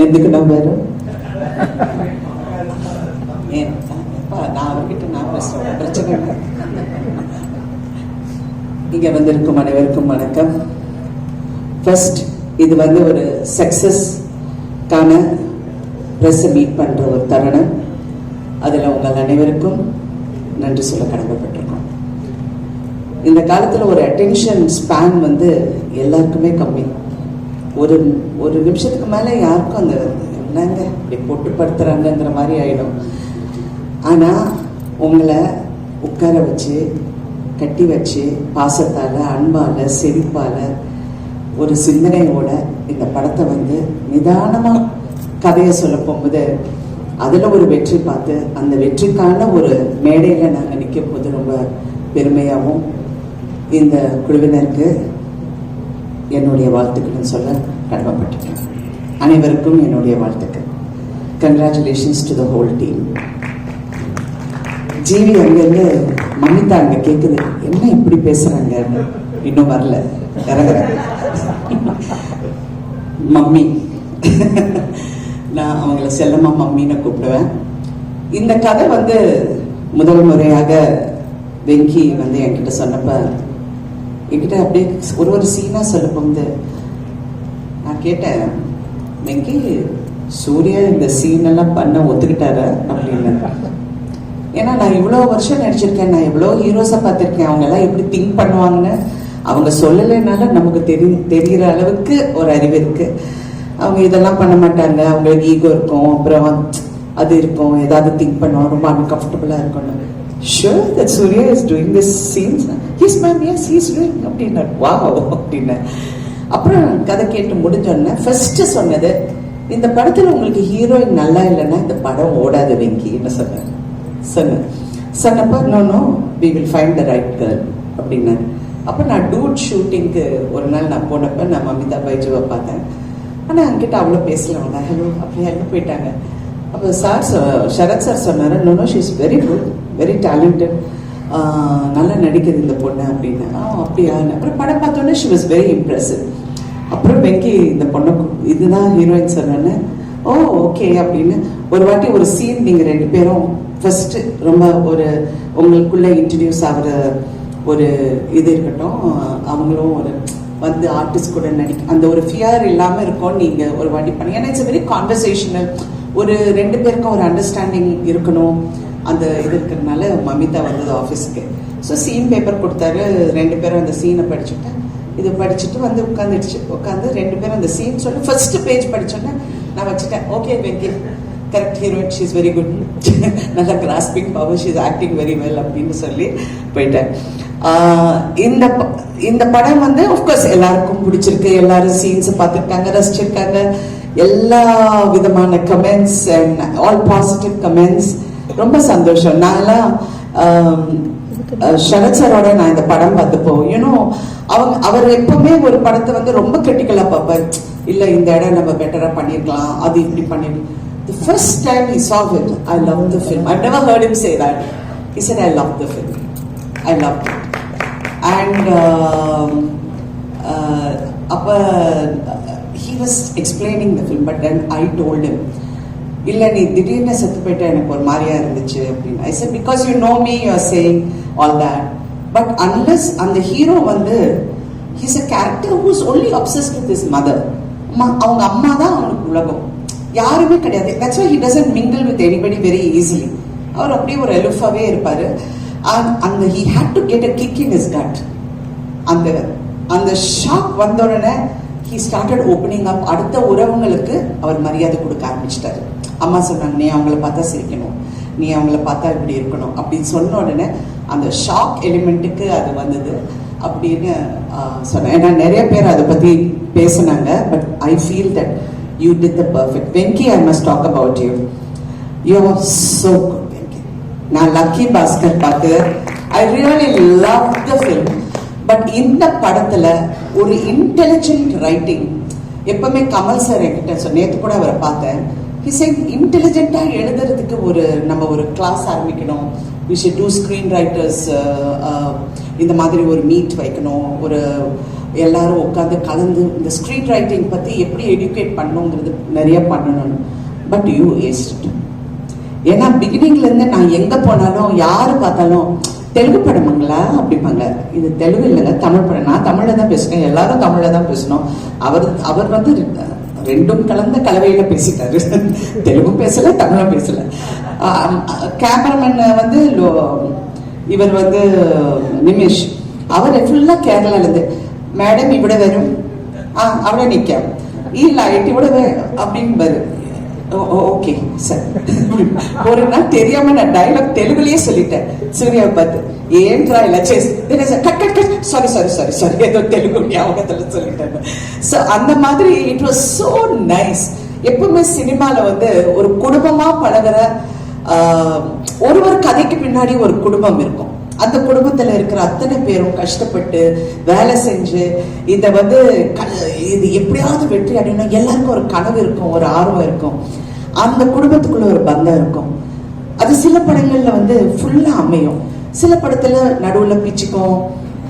ఎందుకు నవ్వారు? நான் அவர்கிட்ட நான் பேசுறேன், பிரச்சனை இல்லை. இங்க வந்திருக்கும் அனைவருக்கும் வணக்கம். ஃபர்ஸ்ட், இது ஒரு சக்சஸ்க்கான ப்ரெஸ்ஸை மீட் பண்ற ஒரு தருணம். அதில் உங்கள் அனைவருக்கும் நன்றி சொல்ல கடமைப்பட்டிருக்கோம். இந்த காலத்தில் ஒரு அட்டென்ஷன் ஸ்பேன் எல்லாருக்குமே கம்மி. ஒரு ஒரு நிமிஷத்துக்கு மேலே யாருக்கும் அந்த என்னங்க இப்படி பொட்டுப்படுத்துறாங்கிற மாதிரி ஆயிடும். ஆனால் உங்களை உட்கார வச்சு கட்டி வச்சு பாசத்தால் அன்பால் செழிப்பால் ஒரு சிந்தனையோட இந்த படத்தை நிதானமாக கதையை சொல்ல போகும்போது அதில் ஒரு வெற்றி பார்த்து அந்த வெற்றிக்கான ஒரு மேடையில் நாங்கள் நிற்கும் போது ரொம்ப பெருமையாகவும் இந்த குழுவினருக்கு என்னுடைய வாழ்த்துக்கள் சொல்ல கடமைப்பட்டிருக்கேன். அனைவருக்கும் என்னுடைய வாழ்த்துக்கள். Congratulations to the whole team. GV அங்கேருந்து மமிதா அங்கே கேட்குது, என்ன இப்படி பேசுகிறாங்க, இன்னும் வரல, இறங்குறாங்க. மம்மி, நான் அவங்கள செல்லம்மா மம்மின்னு கூப்பிடுவேன். இந்த கதை முதல் முறையாக வெங்கி என்கிட்ட சொன்னப்ப என்கிட்ட அப்படியே ஒரு சீனாக சொல்ல போகுது. நான் கேட்டேன், வெங்கி சூர்யா இந்த சீனெல்லாம் பண்ண ஒத்துக்கிட்டாரு அப்படின்னு. ஏன்னா நான் இவ்வளோ வருஷம் நடிச்சிருக்கேன், நான் எவ்வளோ ஹீரோஸை பார்த்துருக்கேன். அவங்க எல்லாம் எப்படி திங்க் பண்ணுவாங்கன்னு அவங்க சொல்லலைனால நமக்கு தெரிகிற அளவுக்கு ஒரு அறிவு இருக்கு. அவங்க இதெல்லாம் பண்ண மாட்டாங்க, அவங்களுக்கு ஈகோ இருக்கும், அப்புறம் அது இருக்கும், ஏதாவது திங்க் பண்ணுவாங்க, ரொம்ப அன்கம்ஃபர்டபுளாக இருக்கணும். Sure that Surya is doing this scenes? Yes ma'am, yes he's doing அப்படின்னா wow அப்படின்னா. அப்புறம் கதை கேட்டு முடிஞ்சோடனே ஃபர்ஸ்ட் சொன்னது, இந்த படத்தில் உங்களுக்கு ஹீரோயின் நல்லா இல்லைன்னா இந்த படம் ஓடாது வெங்கின்னு சொன்னப்ப no we will find the right girl அப்படின்னாரு. அப்போ நான் டூட் ஷூட்டிங்க்கு ஒரு நாள் நான் போனப்ப நான் மமிதா பைஜுவை பார்த்தேன். ஆனால் அங்கிட்ட அவ்வளோ பேசல. அவங்க ஹலோ அப்படியே அங்கே போயிட்டாங்க. அப்போ சரத் சார் சொன்னார், no she is very good, very talented, நல்லா நடிக்குது இந்த பொண்ணு அப்படின்னு. அப்படியா? அப்புறம் படம் பார்த்தோன்னே ஷி வாஸ் வெரி இம்ப்ரெசிவ். அப்புறம் வெங்கி இந்த பொண்ணை இதுதான் ஹீரோயின் சொன்னேன்னு, ஓ ஓகே அப்படின்னு. ஒரு வாட்டி ஒரு சீன் நீங்கள் ரெண்டு பேரும் ஃபர்ஸ்ட் ரொம்ப ஒரு உங்களுக்குள்ள இன்ட்ரடியூஸ் ஆகிற ஒரு இது இருக்கட்டும், அவங்களும் ஒரு ஆர்டிஸ்ட் கூட அந்த ஒரு ஃபியர் இல்லாமல் இருக்கும். நீங்கள் ஒரு வாட்டி பண்ணி, ஏன்னா இட்ஸ் வெரி கான்வர்சேஷனல், ஒரு ரெண்டு பேருக்கும் ஒரு அண்டர்ஸ்டாண்டிங் இருக்கணும். அந்த இது இருக்கிறதுனால மமிதா ஆஃபீஸ்க்கு. ஸோ சீன் பேப்பர் கொடுத்தாரு. ரெண்டு பேரும் அந்த சீனை படிச்சுட்டு இது படிச்சுட்டு உட்காந்து ரெண்டு பேரும் அந்த சீன் சொல்லி ஃபர்ஸ்ட் பேஜ் படிச்சோன்னே நான் வச்சுட்டேன், okay Venky correct heroine, she is very good, நல்லா grasping power, she is acting very well அப்படின்னு சொல்லி போயிட்டேன். இந்த படம் ஆஃப்கோர்ஸ் எல்லாருக்கும் பிடிச்சிருக்கு, எல்லாரும் சீன்ஸை பார்த்துருக்காங்க, ரசிச்சிருக்காங்க. எல்லா விதமான comments and all positive comments, ரொம்ப சந்தோஷம். நான்லாம் சரத் சாரோட நான் இந்த படம் பார்த்தப்போ அவர் எப்பவுமே ஒரு படத்தை ரொம்ப கிரிட்டிக்கலா பார்ப்பார். இல்லை இந்த இடம் நம்ம பெட்டரா பண்ணிருக்கலாம், அது இப்படி பண்ணிருக்கலாம். The first time he saw it, I loved the film. I've never heard him say that. He said, I loved the film. I loved it. And he was explaining the film, but then I told him, இல்லை நீ திடீர்னு செத்து போயிட்ட எனக்கு ஒரு மாதிரியா இருந்துச்சு அப்படின்னு. I said, because you know me, you are saying all that. But unless அந்த hero he's a character who's only obsessed with his mother. அவங்க அம்மா தான் அவனுக்கு உலகம், யாருமே கிடையாது. That's why he doesn't mingle with anybody very easily. அவர் அப்படியே ஒரு எலுஃபாவே இருப்பாரு. அந்த he had to get a kick in his gut. அந்த ஷாக் வந்த உடனே he started opening up. அடுத்த உறவுங்களுக்கு அவர் மரியாதை கொடுக்க ஆரம்பிச்சிட்டாரு. அம்மா சொன்னாங்க, நீ அவங்கள பார்த்தா சிரிக்கணும், நீ அவங்கள பார்த்தா இப்படி இருக்கணும் அப்படின்னு சொன்ன உடனே அந்த ஷாக் எலிமெண்ட்டுக்கு அது வந்தது அப்படின்னு சொன்னேன். ஏன்னா நிறைய பேர் அதை பற்றி பேசினாங்க. But I feel that you did the perfect. Venky, I must talk about you. You are so good Venky. நான் லக்கி பாஸ்கர் பார்த்து I really love the film. But இந்த படத்துல ஒரு இன்டெலிஜென்ட் ரைட்டிங், எப்பவுமே கமல் சார் என்கிட்ட நேற்று கூட அவரை பார்த்தேன், இன்டெலிஜென்ட்டா எழுதுறதுக்கு நம்ம ஒரு கிளாஸ் ஆரம்பிக்கணும். we should do screen writers இந்த மாதிரி ஒரு மீட் வைக்கணும், எல்லாரும் உட்காந்து கலந்து இந்த ஸ்க்ரீன் ரைட்டிங் பற்றி எப்படி எடியூகேட் பண்ணணுங்கிறது நிறைய பண்ணணும். But you ஏஸ்ட். ஏன்னா பிகினிங்லேருந்து நான் எங்கே போனாலும் யார் பார்த்தாலும் தெலுங்கு படமுங்களா அப்படிம்பாங்க. இது தெலுங்கு இல்லைங்க, தமிழ் படம். நான் தமிழில் தான் பேசுகிறேன், எல்லாரும் தமிழில் தான் பேசணும். அவர் வந்து ரெண்டும் கலந்த கலவையில் பேசிட்டாரு. தெலுங்கும் பேசலை, தமிழும் பேசலை. கேமராமேன் வந்து இவர் வந்து நிமிஷ், அவர் ஃபுல்லாக கேரளாலேருந்து மேடம் இவ்வளோ வரும், அவ்வளோ நிற்கும், லைட் இவ்வளோ அப்படின்னு வரும். Okay sir. ஒரு நாள் தெரியாம நான் டைலாக் தெலுங்குலயே சொல்லிட்டேன் சூர்யாவை பார்த்து. ஏன்றா இல்ல சாரி சாரி சாரி சாரி ஏதோ தெலுங்கு ஞாபகத்துல சொல்லிட்டேன். ஸோ அந்த மாதிரி இட் வாஸ் சோ நைஸ். எப்பவுமே சினிமால வந்து ஒரு குடும்பமா பழகிற ஒரு கதைக்கு பின்னாடி ஒரு குடும்பம் இருக்கும். அந்த குடும்பத்துல இருக்கிற அத்தனை பேரும் கஷ்டப்பட்டு வேலை செஞ்சு இதை வந்து இது எப்படியாவது வெற்றி அடையணும். எல்லாருக்கும் ஒரு கனவு இருக்கும், ஒரு ஆர்வம் இருக்கும், அந்த குடும்பத்துக்குள்ள ஒரு பந்தம் இருக்கும். அது சில படங்கள்ல வந்து ஃபுல்லா அமையும், சில படத்துல நடுவுல பிச்சுக்கும்,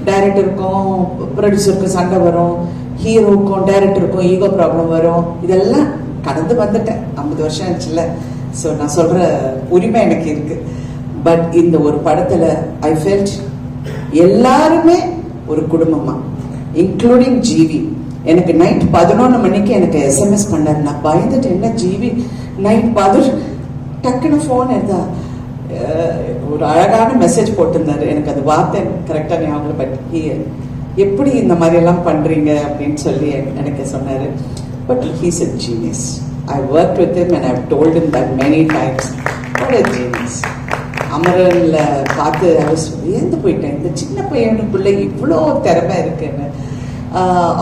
டைரக்டருக்கும் ப்ரொடியூசருக்கும் சண்டை வரும், ஹீரோக்கும் டைரக்டருக்கும் ஈகோ ப்ராப்ளம் வரும். இதெல்லாம் கடந்து வந்துட்டேன், 50 வருஷம் ஆச்சுல்ல. ஸோ நான் சொல்ற உரிமை எனக்கு இருக்கு. பட் இந்த ஒரு படத்துல ஐ ஃபெல்ட் எல்லாருமே ஒரு குடும்பமா, இன்க்ளூடிங் ஜிவி. எனக்கு நைட் 11 மணிக்கு எனக்கு SMS பண்ணாரு. நான் பயந்துட்டு, என்ன ஜிவி நைட் 11 டக்குன்னு ஃபோன் எடுத்தா ஒரு அழகான மெசேஜ் போட்டிருந்தாரு. எனக்கு அது வார்த்தை கரெக்டா ஞாபகம், பட் எப்படி இந்த மாதிரி எல்லாம் பண்றீங்க அப்படின்னு சொல்லி எனக்கு சொன்னாரு. But he's a genius. I worked with him and I've told him that many times. What a genius. அமரன்ல பார்த்து வியந்து போயிட்டேன், இந்த சின்ன பையனுக்குள்ள இவ்வளோ திறமை இருக்குன்னு.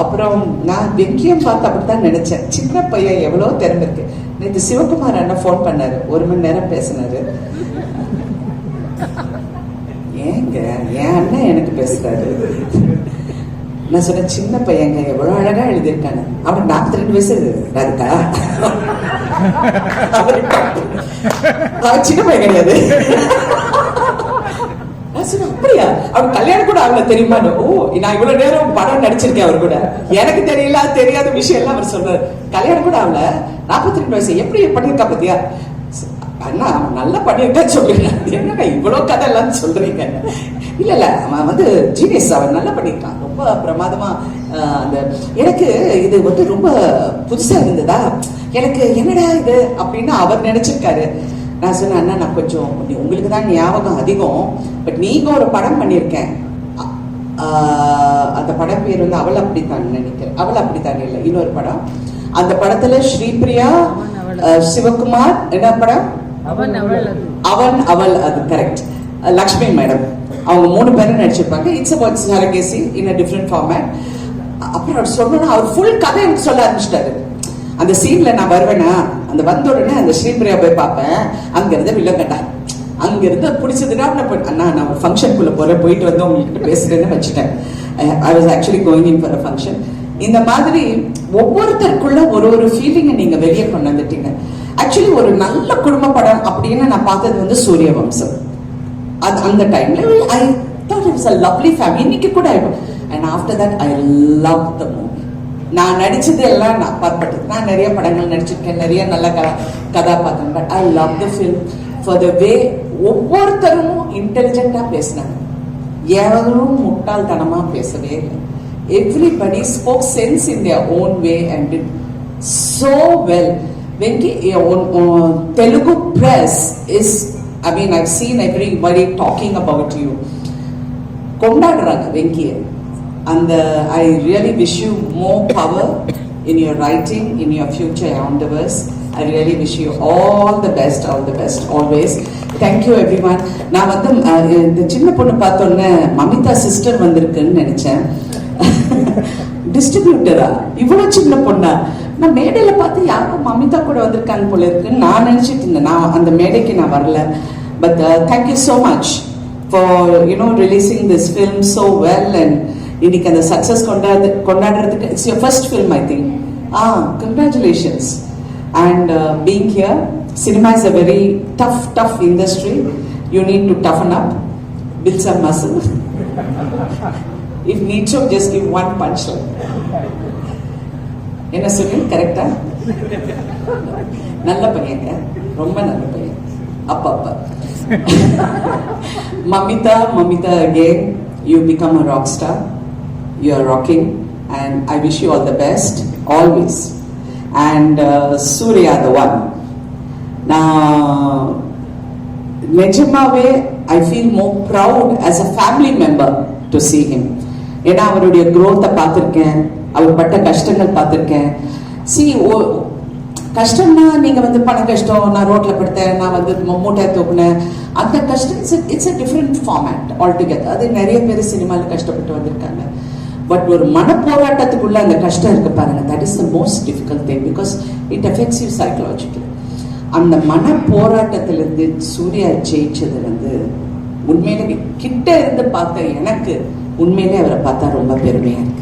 அப்புறம் நான் வெங்கியம் பார்த்து அப்படித்தான் நினைச்சேன், சின்ன பையன் எவ்வளோ திறமை இருக்கு. நேற்று சிவகுமார் அண்ணன் ஃபோன் பண்ணாரு, 1 மணி நேரம் பேசினாரு. ஏங்க என் அண்ணன் எனக்கு பேசுறாரு. நான் சொன்னேன், சின்ன பையங்க எவ்வளவு அழகா எழுதியிருக்காங்க. அவன் 42 வயசு இருக்கா, அவன் சின்ன பையன் கிடையாது. அப்படியா, அவன் கல்யாணம் கூட அவங்கள தெரியுமா? ஓ, நான் இவ்வளவு நேரம் படம் நடிச்சிருக்கேன் அவர் கூட, எனக்கு தெரியல தெரியாத விஷயம் எல்லாம் அவர் சொல்றாரு. கல்யாணம் கூட அவள 42 வயசு எப்படி பண்ணிருக்கா பத்தியா? அண்ணா அவன் நல்லா பண்ணிருக்கா சொல்றீங்க, என்னங்க இவ்வளவு கதை எல்லாம் சொல்றீங்க? இல்ல இல்ல, அவன் வந்து ஜீனியஸ், அவன் நல்லா பண்ணிருக்கான், ரொம்ப பிரமாதமா. அந்த எனக்கு இது வந்து ரொம்ப புதுசா இருந்ததா, எனக்கு என்னடா இது அப்படின்னு அவர் நினைச்சிருக்காரு. நான் சொன்னேன், அண்ணா நான் கொஞ்சம் உங்களுக்கு தான் ஞாபகம் அதிகம், பட் நீங்க ஒரு படம் பண்ணியிருக்கேன், அந்த படம் பேர் வந்து அவள் அப்படித்தான் நினைக்கிறேன். அவள் அப்படித்தான் இல்லை, இன்னொரு படம். அந்த படத்துல ஸ்ரீபிரியா, சிவகுமார், என்ன படம்? அவன் அவள், அது கரெக்ட். லக்ஷ்மி மேடம், அவங்க 3 பேரும் நடிச்சிருப்பாங்க. It's about surrogacy in a different format. அப்புறம் அவர் சொல்லணும், அவர் ஃபுல் கதை எனக்கு சொல்ல ஆரம்பிச்சிட்டாரு. அந்த சீன்ல நான் வருவேனா, அந்த வந்த உடனே அந்த ஸ்ரீபிரியா போய் பார்ப்பேன், அங்க இருந்து வில்லங்கட்டா, அங்க இருந்து பிடிச்சதுன்னா அண்ணா நான் ஒரு ஃபங்க்ஷனுக்குள்ள போறேன், போயிட்டு வந்து உங்ககிட்ட பேசுறேன்னு வச்சுட்டேன். I was actually going in for a function. இந்த மாதிரி ஒவ்வொருத்தருக்குள்ள ஒரு ஃபீலிங்கை நீங்க வெளியே கொண்டு வந்துட்டீங்க. ஆக்சுவலி ஒரு நல்ல குடும்ப படம் அப்படின்னு நான் பார்த்தது வந்து சூரியவம்சம். அது அந்த டைம்ல I thought it was a lovely family. இன்னைக்கு கூட and after that I loved the movie. நான் நடிச்சது எல்லாம் நான் பார்ப்பட்டது. நான் நிறைய படங்கள் நடிச்சிருக்கேன், நிறைய நல்ல கதாபாத்திரம். But I love the film for the way ஒவ்வொருத்தரும் இன்டெலிஜென்ட்டா பேசினாங்க, எவரும் முட்டாள்தனமா பேசவே இல்லை. Everybody spoke sense in their own way and did so well. Venki, Telugu press is, I mean, I've seen everybody talking about you. கொண்டாடுறாங்க வெங்கியை. And I really wish you more power in your writing, in your future endeavors. I really wish you all the best always. Thank you everyone. நான் வந்து இந்த சின்ன பொண்ணு பார்த்தோன்னே Mamitha sister வந்திருக்குன்னு நினைச்சேன். டிஸ்ட்ரிபியூட்டரா இவ்வளவு சின்ன பொண்ணா? நான் மேடையில பார்த்து யாரும் மமிதா கூட வந்திருக்காங்க போல இருக்குன்னு நான் நினைச்சிட்டு இருந்தேன். நான் அந்த மேடைக்கு நான் வரல. But thank you so much for releasing this film so well. And இன்னைக்கு அந்த success கொண்டாடுறதுக்கு, it's your first film I think. Congratulations. And being here, cinema is a very tough industry. You need to toughen up, build some muscle. If need to just give one punch line. என்ன சொல்லி கரெக்டா? நல்ல பையங்க, ரொம்ப நல்ல பையன். அப்பா Mamita again, you become a rock star. You are rocking and I wish you all the best always. And Surya the one. Now நிஜமாவே I feel more proud as a family member to see him. ஏன்னா அவருடைய growth பார்த்திருக்கேன், அவர் பட்ட கஷ்டங்கள் பார்த்திருக்கேன். See, கஷ்டம்னா நீங்க வந்து பண கஷ்டம், நான் ரோட்ல படுத்தேன், நான் வந்து மூட்டை தூக்குனேன், அந்த கஷ்டம் it's a different format altogether. அது நிறைய பேர் சினிமால கஷ்டப்பட்டு வந்திருக்காங்க. பட் ஒரு மன போராட்டத்துக்குள்ள அந்த கஷ்டம் இருக்கு பாருங்க, that is the most difficult thing because it affects you psychologically. அந்த மன போராட்டத்திலிருந்து சூர்யா ஜெயிச்சது வந்து உண்மையிலே கிட்ட இருந்து பார்த்த எனக்கு உண்மையிலே அவரை பார்த்தா ரொம்ப பெருமையா இருக்கு.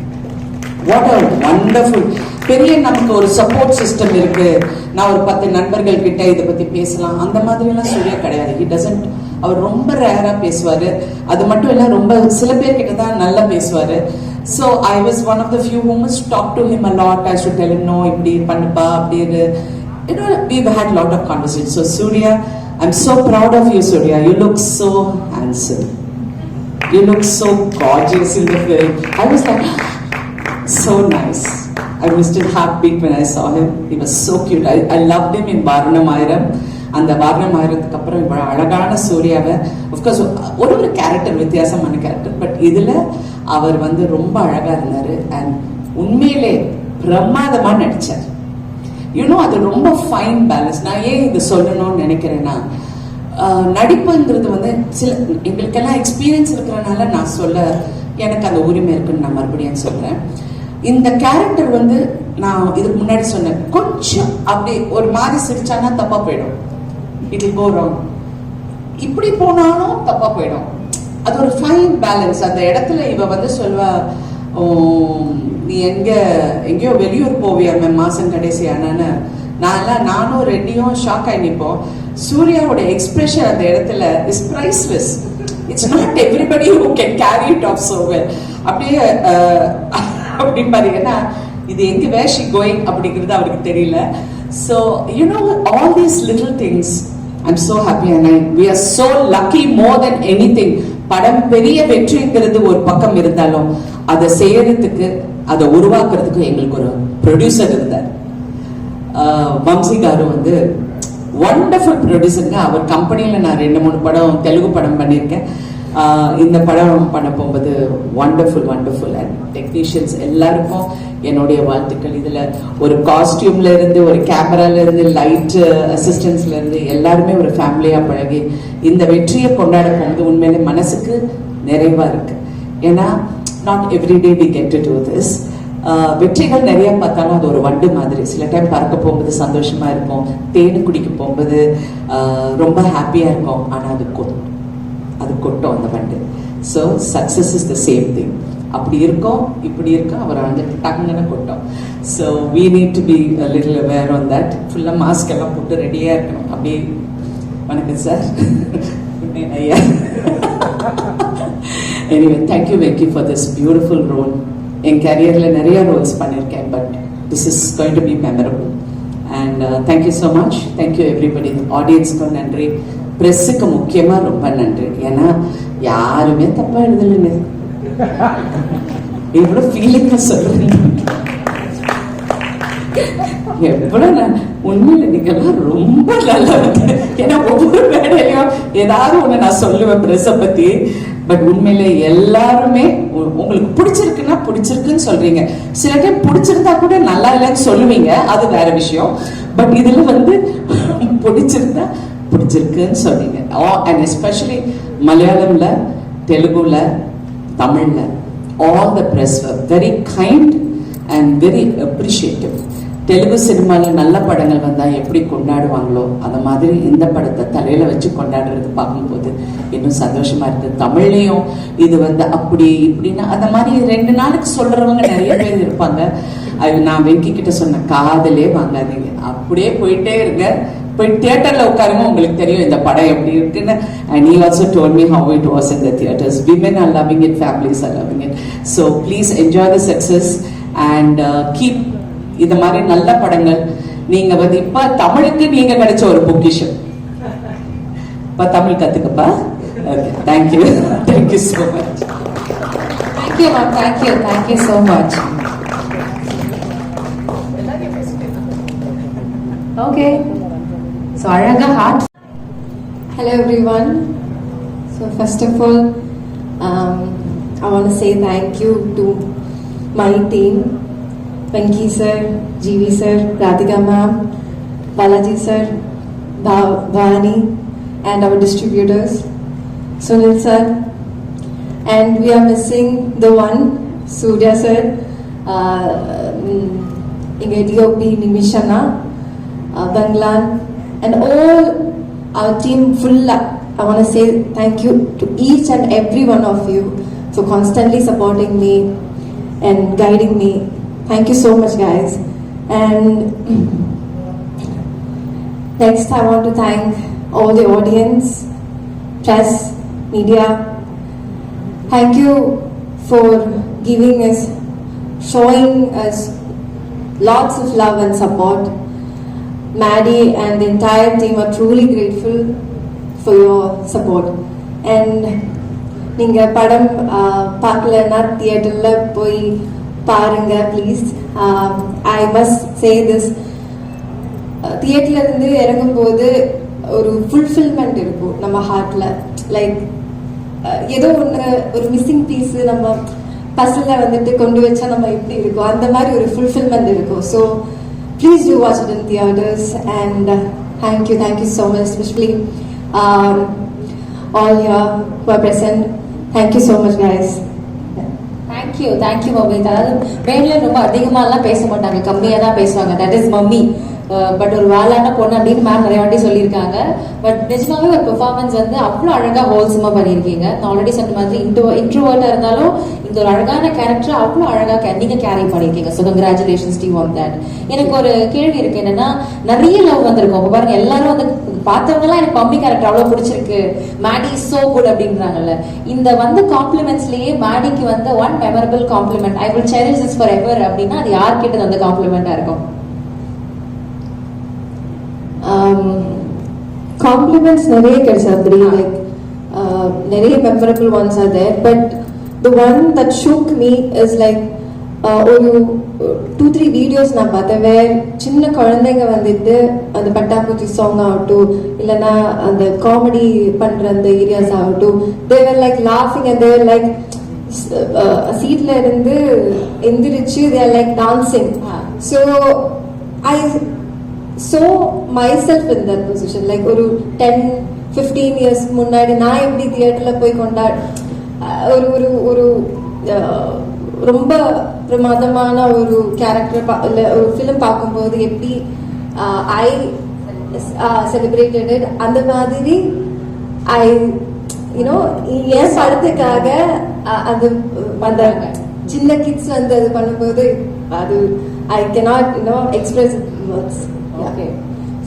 What a wonderful, பெரிய நமக்கு ஒரு சப்போர்ட் சிஸ்டம் இருக்கு. நான் ஒரு 10 நண்பர்கள் கிட்ட இதை பத்தி பேசலாம், அந்த மாதிரி எல்லாம் சூர்யா கிடையாது. He doesn't, அவர் ரொம்ப ரேரா பேசுவாரு. அது மட்டும் இல்ல, ரொம்ப சில பேர் கிட்ட தான் நல்லா பேசுவாரு. So I was one of the few who must talk to him a lot. I should tell him no, இப்படி பண்ணுப்பா அப்படின்னு. You know, we've had a lot of conversations. So Surya, I'm so proud of you, Surya. You look so handsome. You look so gorgeous in the film. I was like, so nice. I missed a heartbeat when I saw him. He was so cute. I loved him in Varanamayiram. அந்த வாரணமாயிரத்துக்கு அப்புறம் இவ்வளோ அழகான சூர்யாவை, of course ஒரு character வித்தியாசமான character, but இதில் அவர் வந்து ரொம்ப அழகாக இருந்தார். அண்ட் உண்மையிலே பிரமாதமாக நடித்தார். யூனோ அது ரொம்ப ஃபைன் பேலன்ஸ். நான் ஏன் இது சொல்லணும்னு நினைக்கிறேன்னா, நடிப்புங்கிறது வந்து சில எங்களுக்கெல்லாம் எக்ஸ்பீரியன்ஸ் இருக்கிறனால நான் சொல்ல எனக்கு அந்த உரிமை இருக்குன்னு நான் மறுபடியும் சொல்கிறேன். இந்த கேரக்டர் வந்து நான் இதுக்கு முன்னாடி சொன்னேன், கொஞ்சம் அப்படி ஒரு மாதிரி சிரிச்சானா தப்பா போயிடும், இது போறோம், இப்படி போனாலும் தப்பா போயிடும். அது ஒரு ஃபைன் பேலன்ஸ். அந்த இடத்துல இவ வந்து சொல்வா, நீ எங்கேயோ வெளியூர் போவியா மாசம் கடைசி ஆனான்னு. நானும் ரெட்டியும் ஷாக் ஆகி நிற்போம். சூர்யாவோட எக்ஸ்பிரஷன் அந்த இடத்துல is priceless. It's not everybody who can carry it of so well. அப்படியே அப்படின்னு பாரு, ஏன்னா இது எங்க வேர் ஷி கோயிங் அப்படிங்கிறது அவருக்கு தெரியல. So you know all these little things I'm so happy and we are so lucky more than anything. படம் பெரிய வெற்றிங்கிறது ஒரு பக்கம் இருந்தாலும் அதை செய்யறதுக்கு, அதை உருவாக்குறதுக்கு எங்களுக்கு ஒரு ப்ரொடியூசர் இருந்தார். வம்சி காரு வந்து வண்டர்ஃபுல் ப்ரொடியூசருங்க. அவர் கம்பெனியில் நான் 2-3 படம் தெலுங்கு படம் பண்ணியிருக்கேன். இந்த படம் பண்ண போகும்போது வண்டர்ஃபுல் அண்ட் டெக்னீஷியன்ஸ் எல்லாருக்கும் என்னுடைய வாழ்த்துக்கள். இதில் ஒரு காஸ்டியூம்ல இருந்து, ஒரு கேமரால இருந்து, லைட் அசிஸ்டன்ஸ்ல இருந்து எல்லாருமே ஒரு ஃபேமிலியாக பழகி இந்த வெற்றியை கொண்டாட போகும்போது உண்மையிலே மனசுக்கு நிறைவா இருக்கு. ஏன்னா not everyday we get to do this. வெற்றிகள் நிறைய பார்த்தாலும் அது ஒரு வண்டு மாதிரி. சில டைம் பறக்க போகும்போது சந்தோஷமா இருக்கும், தேனு குடிக்க போகும்போது ரொம்ப ஹாப்பியா இருக்கும், ஆனால் அது கொட்டும் அந்த வண்டு. So success is the same thing. அப்படி இருக்கும், இப்படி இருக்கும், அவர் வந்து டக்குன்னு கொட்டும். So we need to be little aware on that. ஃபுல்லாக மாஸ்க் எல்லாம் போட்டு ரெடியாக இருக்கணும். அப்படியே வணக்கம் சார், ஐயா. Anyway thank you Venky for this beautiful role. என் கேரியரில் நிறைய ரோல்ஸ் பண்ணியிருக்கேன், but this is going to be memorable. And thank you so much. Thank you everybody. ஆடியன்ஸ்க்கும் நன்றி, ப்ரெஸ்ஸுக்கு முக்கியமாக ரொம்ப நன்றி. ஏன்னா யாருமே தப்பாக எழுதலைங்க, எவ்வளோ ஃபீலிங்காக சொல்கிறீங்க, எவ்வளோ உண்மையில் நீங்கள்லாம் ரொம்ப நல்லா இருக்கு. ஏன்னா ஒவ்வொரு வேலையிலையும் ஏதாவது ஒன்று நான் சொல்லுவேன் ப்ரெஸ்ஸை பற்றி. பட் உண்மையிலே எல்லாருமே உங்களுக்கு பிடிச்சிருக்குன்னா பிடிச்சிருக்குன்னு சொல்றீங்க. சில டைம் பிடிச்சிருந்தா கூட நல்லா இல்லைன்னு சொல்லுவீங்க, அது வேற விஷயம். பட் இதுல வந்து பிடிச்சிருந்தா பிடிச்சிருக்குன்னு சொன்னீங்க. அண்ட் எஸ்பெஷலி மலையாளம்ல, தெலுங்குல, தமிழ்ல all the press very kind and very appreciative. Telugu சினிமாவில் நல்ல படங்கள் வந்தால் எப்படி கொண்டாடுவாங்களோ அந்த மாதிரி இந்த படத்தை தலையில வச்சு கொண்டாடுறது பார்க்கும்போது இன்னும் சந்தோஷமா இருக்கு. தமிழ்லையும் இது வந்து அப்படி இப்படின்னா அந்த மாதிரி 2 நாளுக்கு சொல்றவங்க நிறைய பேர் இருப்பாங்க. அது நான் வெங்கி கிட்ட சொன்ன, காதலே வாங்காதீங்க, அப்படியே போயிட்டே இருங்க, போய் தியேட்டர்ல உட்காருங்க, உங்களுக்கு தெரியும் இந்த படம் எப்படி இருக்குன்னு. And he also told me how it was in the theaters. Women are loving it, families are loving it. So please enjoy the success and keep இந்த மாதிரி நல்ல படங்கள். நீங்க வந்து இப்ப தமிழுக்கு நீங்க கிடைச்ச ஒரு பொக்கிஷம். இப்ப Tamil கத்துக்கப்பா. Okay, thank you. Thank you so much. Thank you, ma'am. Thank you so much. Okay. So Araga Heart. Hello everyone. So first of all, I want to say thank you to my team, Venki sir, GV sir, Radhika ma'am, Balaji sir, Bhavani, and our distributors, Sunil sir. And we are missing the one, Surya sir, DOP Nimishana, Banglan, and all our team full. I want to say thank you to each and every one of you for constantly supporting me and guiding me. Thank you so much, guys. And next, I want to thank all the audience, press, media. Thank you for giving us, showing us lots of love and support. Maddie and the entire team are truly grateful for your support. And நீங்க படம் பார்க்கலன்னா தியேட்டர்ல போய் பாருங்க please. I must say this, தியேட்டர்ல இருந்து இறங்கும்போது ஒரு ஃபுல்ஃபில்மெண்ட் இருக்கும் நம்ம ஹார்ட்ல. லைக் ஏதோ ஒன்று, ஒரு மிஸ்ஸிங் பீஸ் நம்ம பஸ்ல வந்துட்டு கொண்டு வச்சா நம்ம எப்படி இருக்கும், அந்த மாதிரி ஒரு ஃபுல்ஃபில்மெண்ட் இருக்கும். So please do watch it in theaters. And thank you so much, especially all here who are present. Thank you so much, guys. Thank you mummy. அதாவது மேல ரொம்ப அதிகமாலாம் பேச மாட்டாங்க, கம்மியாக தான் பேசுவாங்க. That is mummy. பட் ஒரு வேளான பொண்ணு அப்படின்னு மேம் நிறைய வாட்டி சொல்லியிருக்காங்க. பட் நிஜமாவே ஒரு பெர்ஃபார்மன்ஸ் வந்து அவ்வளோ அழகாக ஹோல்சமாக பண்ணியிருக்கீங்க. நான் ஆல்ரெடி சொன்ன மாதிரி இன்ட்ரோவர்ட்டாக இருந்தாலும் இந்த ஒரு அழகான கேரக்டர் அவ்வளோ அழகாக நீங்கள் கேரி பண்ணியிருக்கீங்க. So congratulations team on that. எனக்கு ஒரு கேள்வி இருக்கு, என்னன்னா நிறைய லவ் வந்திருக்கும். அப்போ பாருங்க, எல்லாரும் வந்து பார்த்தவங்கலாம் எனக்கு மம்மி கேரக்டர் அவ்வளோ பிடிச்சிருக்கு, மேடி சோ குட் அப்படின்றாங்கல்ல. இந்த வந்து காம்ப்ளிமெண்ட்ஸ்லேயே மேடிக்கு வந்து one memorable compliment, I will cherish this forever அப்படின்னா அது யார்கிட்ட அந்த காம்ப்ளிமெண்ட்டாக இருக்கும்? Compliments நிறைய கிடைச்சா அப்படி, லைக் நிறைய memorable ones are there. But the one that shook me is like ஒரு 2-3 வீடியோஸ் நான் பார்த்தேன். வேற சின்ன குழந்தைங்க வந்துட்டு அந்த பட்டாம்பூச்சி சாங் ஆகட்டும், இல்லைன்னா அந்த காமெடி பண்ற அந்த ஏரியாஸ் ஆகட்டும், தேவர் லைக் லாஃபிங் அண்ட் தேவர் லைக் சீட்ல இருந்து எந்திரிச்சு they're like dancing. So I so myself in that position, like ஒரு 10-15 years முன்னாடி நான் எப்படி தியேட்டர்ல போய் ஒரு ஒரு ஒரு ரொம்ப பிரமாதமான ஒரு கேரக்டர் ஒரு ஃபிலிம் பார்க்கும்போது எப்படி ஐ செலிப்ரேட்டட் அந்த மாதிரி ஐ யூனோ என் படத்துக்காக அது அந்த சின்ன கிட்ஸ் வந்து அது பண்ணும்போது அது I cannot express words. Okay.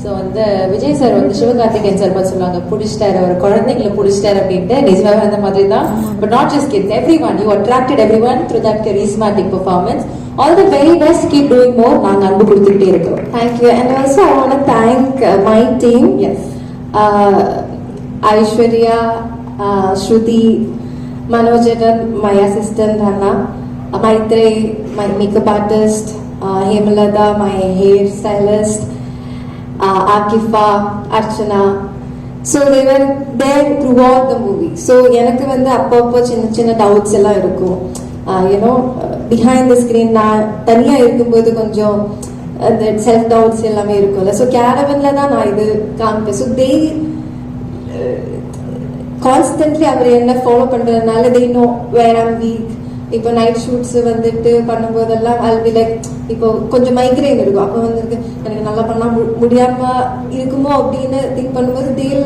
So வந்து விஜய் சார் வந்து சிவகார்த்திகேயன் சார் பார்த்து சொல்லுவாங்க, பிடிச்சிட்டாரு ஒரு குழந்தைங்களை பிடிச்சிட்டாரு அப்படின்ட்டு. நிஜமாவே அந்த மாதிரி தான். But not just kids, every one. You attracted every one through that charismatic performance. All the very best, keep doing more. நாங்கள் அன்பு கொடுத்துக்கிட்டே இருக்கோம். Thank you. And also I want to thank my team. Yes, Aishwarya, Shruti, Manojan, my assistant Anna, Maithre, my makeup artist, Hemalatha, my hair stylist, Akifa, Archana. So they were there throughout the movie. So எனக்கு வந்து அப்பப்போ சின்ன சின்ன doubts எல்லாம் இருக்கும். யூனோ பிஹைண்ட் த ஸ்க்ரீன் நான் தனியாக இருக்கும்போது கொஞ்சம் அந்த செல்ஃப் டவுட்ஸ் எல்லாமே இருக்கும்ல. ஸோ கேரவனில் தான் நான் இது காமிப்பேன். ஸோ தே கான்ஸ்டன்ட்லி அவர் என்ன ஃபாலோ பண்ணுறதுனால தே நோ வேர் ஆம் வீக். இப்போ நைட் ஷூட்ஸ் வந்துட்டு பண்ணும்போதெல்லாம் அல்வி லைக் இப்போ கொஞ்சம் மைக்ரைன் இருக்கும், அப்போ வந்துட்டு எனக்கு நல்லா பண்ணால் முடியாம இருக்குமோ அப்படின்னு திங்க் பண்ணும்போது they'll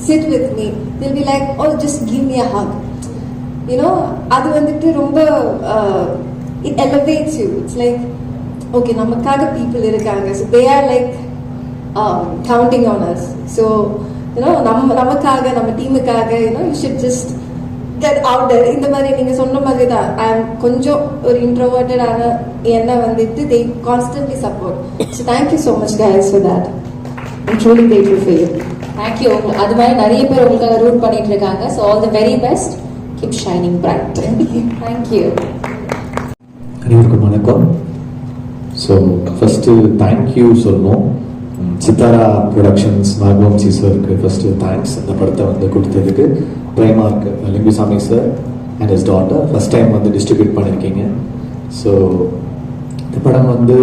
sit with me, they'll be like oh just give me a hug. You know அது வந்துட்டு ரொம்ப it elevates you. It's like okay நமக்காக பீப்புள் இருக்காங்க. So they are like counting on us. So, you know, நமக்காக நம்ம டீமுக்காக, you know, you should just get out there. இந்த மாதிரி நீங்க சொன்ன மாதிரி தான், I am கொஞ்சம் ஒரு introverted ஆன என்ன வந்துட்டு they constantly support. So thank you so much guys for that. I'm truly grateful for you. Thank you. அது மாதிரி நிறைய பேர் உங்களுக்காக ரூட் பண்ணிட்டு இருக்காங்க. So all the very best. Keep shining bright. Thank you. அனைவருக்கும் வணக்கம். ஸோ ஃபஸ்ட்டு தேங்க்யூ சொல்லணும் சித்தாரா ப்ரொடக்ஷன்ஸ் நாகவம்சி சருக்கு ஃபஸ்ட்டு தேங்க்ஸ். இந்த படத்தை வந்து கொடுத்ததுக்கு பிரைமார்க் Lingusamy sir and his daughter first time வந்து டிஸ்ட்ரிபியூட் பண்ணியிருக்கீங்க. ஸோ இந்த படம் வந்து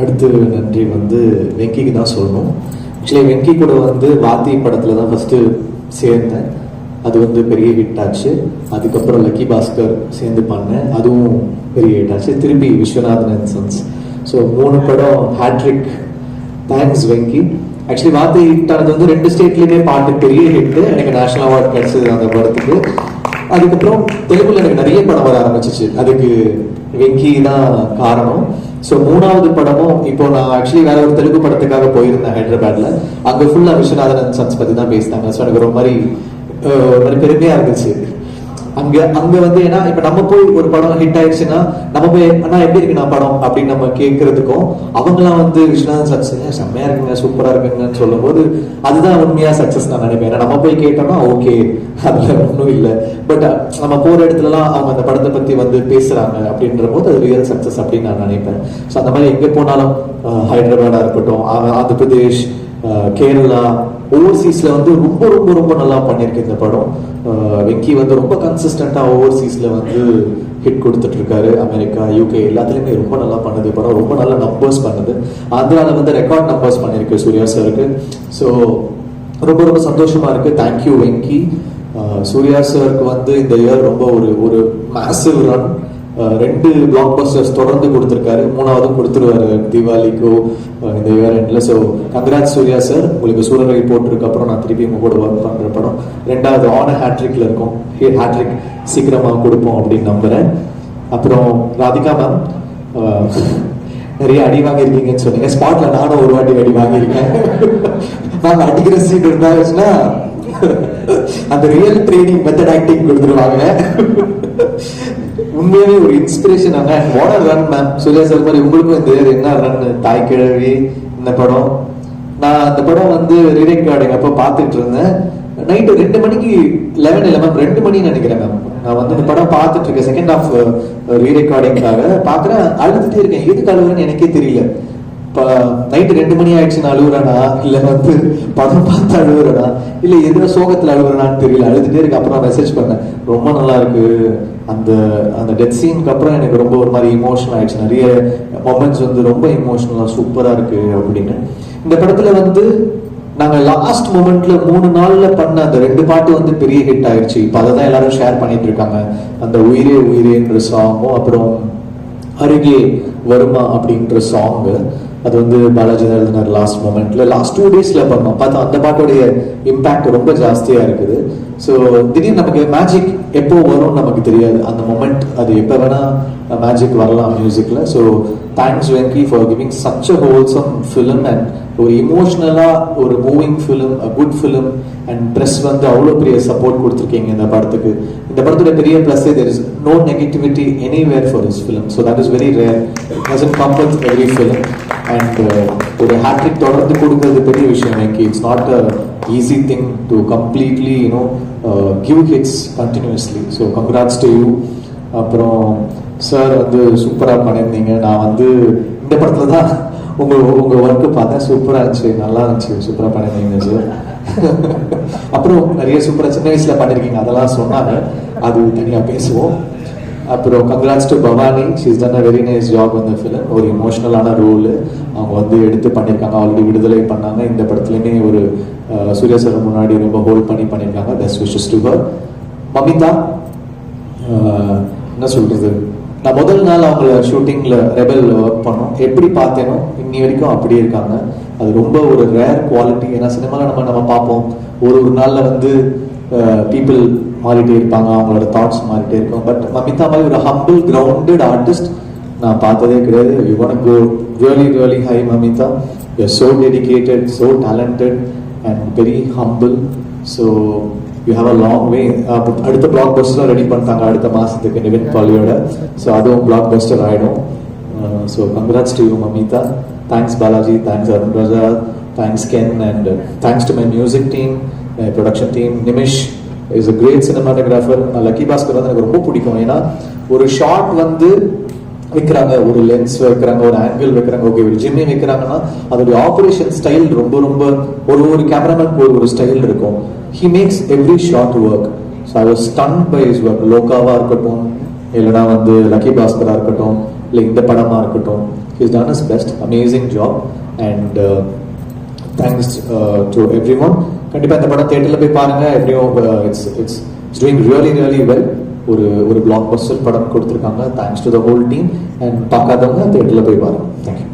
அடுத்து நன்றி வந்து வெங்கிக்கு தான் சொல்லணும். ஆக்சுவலி வெங்கி கூட வந்து வாத்தி படத்தில் தான் ஃபஸ்ட்டு சேர்ந்தேன். அது வந்து பெரிய ஹிட் ஆச்சு. அதுக்கப்புறம் லக்கி பாஸ்கர் சேர்ந்து பண்ணேன், அதுவும் பெரிய ஹிட் ஆச்சு. திருப்பி விஸ்வநாதன் அண்ட் சன்ஸ். ஸோ 3 படம் ஹேட்ரிக். தேங்க்ஸ் வெங்கி. ஆக்சுவலி வாத்தி ஹிட் ஆனது வந்து 2 ஸ்டேட்லேயுமே பாட்டு பெரிய ஹிட்டு. எனக்கு நேஷனல் அவார்டு கிடைச்சது அந்த படத்துக்கு. அதுக்கப்புறம் தெலுங்குல எனக்கு நிறைய படம் வர ஆரம்பிச்சிச்சு. அதுக்கு வெங்கி தான் காரணம். ஸோ 3வது படமும் இப்போ நான் ஆக்சுவலி வேற ஒரு தெலுங்கு படத்துக்காக போயிருந்தேன் ஹைதராபாத்ல. அங்கே ஃபுல்லாக விஸ்வநாதன் அண்ட் சன்ஸ் பற்றி தான் பேசினாங்க. ஸோ எனக்கு ஒரு மாதிரி பெருமையா இருந்துச்சு. அங்க வந்து ஏன்னா இப்ப நம்ம போய் ஒரு படம் ஹிட் ஆயிடுச்சுன்னா நம்ம போய் அண்ணா எப்படி இருக்கு நான் படம் அப்படின்னு நம்ம கேட்கறதுக்கும், அவங்களாம் வந்து விஸ்வநாதன் சக்சஸ் செம்மையா இருக்குங்க சூப்பரா இருக்குங்கன்னு சொல்லும் போது அதுதான் உண்மையா சக்சஸ் நான் நினைப்பேன். ஏன்னா நம்ம போய் கேட்டோம்னா ஓகே அதுல ஒன்றும் இல்லை, பட் நம்ம போற இடத்துலலாம் அவங்க அந்த படத்தை பத்தி வந்து பேசுறாங்க அப்படின்ற போது அது ரியல் சக்சஸ் அப்படின்னு நான் நினைப்பேன். ஸோ அந்த மாதிரி எங்க போனாலும் ஹைதராபாடா இருக்கட்டும், ஆந்திர பிரதேஷ், கேரளா, ஓவர்சீஸ்ல வந்து ரொம்ப ரொம்ப ரொம்ப நல்லா பண்ணியிருக்கு இந்த படம். வெங்கி வந்து ரொம்ப கன்சிஸ்டண்டா ஓவர்சீஸ்ல வந்து ஹிட் கொடுத்துட்டு இருக்காரு. அமெரிக்கா, யூகே எல்லாத்துலயுமே ரொம்ப நல்லா பண்ணுது படம். ரொம்ப நல்ல நம்பர்ஸ் பண்ணுது. ஆந்திரால வந்து ரெக்கார்ட் நம்பர்ஸ் பண்ணியிருக்கு சூர்யா சாருக்கு. ஸோ ரொம்ப ரொம்ப சந்தோஷமா இருக்கு. தேங்க்யூ வெங்கி. சூர்யா சாருக்கு வந்து இந்த இயர் ரொம்ப ஒரு மேசிவ் ரன். 2 பிளாக் பஸ்டர்ஸ் தொடர்ந்து கொடுத்துருக்காரு. 3வதும் கொடுத்துருவாரு தீபாவளிக்கோ இந்த இயர் எண்ட்ல. So congrats Suriya sir. உங்களுக்கு சூரரை போட்டிருக்கு அப்புறம் நான் திருப்பி உங்க கூட ஒர்க் பண்ற படம் 2வது ஆன ஹேட்ரிக்ல இருக்கும். ஹேட்ரிக் சீக்கிரமாக கொடுப்போம் அப்படின்னு நம்புறேன். அப்புறம் ராதிகா மேம் நிறைய அடி வாங்கியிருக்கீங்கன்னு சொன்னீங்க. ஸ்பாட்ல நானும் ஒரு வாட்டி அடி வாங்கியிருக்கேன். மேம் அடிக்கிற சீட் இருந்தாச்சுன்னா அந்த ரியல் ட்ரைனிங் மெத்தட் ஆக்டிங் கொடுத்துருவாங்க. உண்மையாவே ஒரு inspiration. What run ma'am. Suriya sir மாதிரி உங்களுக்கும் இந்த என்ன ரன். தாய் கிழவி இந்த படம் நான் அந்த படம் வந்து ரீரெக்கார்டிங் அப்போ பார்த்துட்டு இருந்தேன். நைட்டு 2 மணிக்கு 2 மணின்னு நினைக்கிறேன் மேம். நான் வந்து இந்த படம் பார்த்துட்டு இருக்கேன். செகண்ட் ஹாஃப் ரீரெக்கார்டிங்காக பார்க்குறேன். அழுதுட்டே இருக்கேன். எதுக்கு அழுகுறேன்னு எனக்கே தெரியல. இப்போ நைட்டு 2 மணி ஆயிடுச்சுன்னு அழுகுறானா இல்லை வந்து படம் பார்த்து அழுகுறனா இல்லை எதுவும் சோகத்தில் அழுகுறானான்னு தெரியல. அழுதுட்டே இருக்கு. அப்புறம் மெசேஜ் பண்ணேன், ரொம்ப நல்லா இருக்கு. அந்த டெத் சீனுக்கு அப்புறம் எனக்கு ரொம்ப ஒரு மாதிரி இமோஷனல் ஆயிடுச்சு. நிறைய மொமெண்ட்ஸ் வந்து ரொம்ப இமோஷனலாக சூப்பராக இருக்கு அப்படின்னு. இந்த படத்துல வந்து நாங்க லாஸ்ட் மொமெண்ட்ல 3 நாள்ல பண்ண அந்த 2 பாட்டு வந்து பெரிய ஹிட் ஆயிடுச்சு. இப்போ அதை தான் எல்லாரும் ஷேர் பண்ணிட்டு இருக்காங்க. அந்த உயிரே உயிரேன்ற சாங்கும் அப்புறம் அருகே வருமா அப்படின்ற சாங்கு அது வந்து பாலாஜி தான் எழுதினார் லாஸ்ட் மொமெண்ட்ல. லாஸ்ட் 2 டேஸ்ல பண்ணோம். பார்த்தா அந்த பாட்டோடைய இம்பாக்ட் ரொம்ப ஜாஸ்தியா இருக்குது. ஸோ திடீர்னு நமக்கு மேஜிக் எப்போ வரும்னு நமக்கு தெரியாது. அந்த மொமெண்ட் அது எப்போ வேணா மேஜிக் வரலாம் மியூசிக்ல. So thanks Venky for giving such a wholesome film and ஒரு இமோஷனலா ஒரு moving film, a good film. And press வந்து அவ்வளோ பெரிய சப்போர்ட் கொடுத்துருக்கீங்க இந்த படத்துக்கு. இந்த படத்தோட பெரிய plus there is no negativity anywhere for this film. So that is very rare. It doesn't come with every film. And ஒரு ஹேட்ரிக் தொடர்ந்து கொடுக்கிறது பெரிய விஷயம் Venky. It's not a easy thing to completely give hits continuously. So congrats to you. அப்புறம் sir வந்து சூப்பராக பண்ணியிருந்தீங்க. நான் வந்து இந்த படத்துல தான் உங்க ஒர்க்கு பார்த்தேன். சூப்பராக இருந்துச்சு, நல்லா இருந்துச்சு, சூப்பராக பண்ணியிருந்தீங்க சார். அப்புறம் நிறைய சூப்பராக சின்ன வயசுல பண்ணியிருக்கீங்க, அதெல்லாம் சொன்னாங்க, அது தனியாக பேசுவோம். அப்புறம் congrats to Bhavani. She's done a very nice job இந்த ஃபிலிம். ஒரு இமோஷனலான ரோல் அவங்க வந்து எடுத்து பண்ணியிருக்காங்க. ஆல்ரெடி விடுதலை பண்ணாங்க. இந்த படத்துலையுமே ஒரு சூர்யா சார் முன்னாடி ரொம்ப ஹோல்ட் பண்ணியிருக்காங்க. Best wishes to her. Mamitha என்ன சொல்றது, நான் முதல் நாள் அவங்கள ஷூட்டிங்ல ரெபல் ஒர்க் பண்ணோம். எப்படி பார்த்தேனோ இன்னி வரைக்கும் அப்படியே இருக்காங்க. அது ரொம்ப ஒரு ரேர் குவாலிட்டி. ஏன்னா சினிமாவில் நம்ம பார்ப்போம் ஒரு நாள்ல வந்து பீப்புள் மாறிட்டே இருப்பாங்க, அவங்களோட தாட்ஸ் மாறிட்டே இருக்கும். பட் மமிதா மாதிரி ஒரு ஹம்பிள் கிரவுண்டட் ஆர்டிஸ்ட் நான் பார்த்ததே கிடையாது. You want go really really high Mamitha. you're so dedicated, so talented and very humble. So you have a long way. அடுத்த பிளாக் பஸ்டர் ரெடி பண்ணிட்டாங்க அடுத்த மாசத்துக்கு நிவின் பாலியோட. ஸோ அதுவும் பிளாக் பஸ்டர் ஆகிடும். So congrats to you Mamitha. Thanks Balaji, thanks Arun Raja, thanks Ken, and thanks to my music team, production team. Nimish is a great cinematographer. Lucky Bhaskar வந்து எனக்கு ரொம்ப பிடிக்கும். ஏன்னா ஒரு ஷாட் வந்து வைக்கிறாங்க, ஒரு லென்ஸ் வைக்கிறாங்க, ஒரு ஆங்கிள் வைக்கிறாங்க, ஓகே ஒரு ஜிம்மி வைக்கிறாங்கன்னா அதோடைய ஆப்ரேஷன் ஸ்டைல் ரொம்ப ரொம்ப ஒரு கேமராமேனுக்கு ஒரு ஸ்டைல் இருக்கும். He makes every shot work. So I was stunned by his work. லோகாவாக இருக்கட்டும், இல்லைனா வந்து லக்கி பாஸ்கராக இருக்கட்டும், இல்லை இந்த படமாக இருக்கட்டும், his done is best. Amazing job and thanks to everyone. கண்டிப்பாக இந்த படம் தியேட்டரில் போய் பாருங்க. எப்படியும் இட்ஸ் டூயிங் ரியலி வெல். ஒரு பிளாக் பஸ்டர் படம் கொடுத்துருக்காங்க. Thanks to the whole team. And பார்க்காதவங்க தியேட்டரில் போய் பாருங்க. தேங்க்யூ.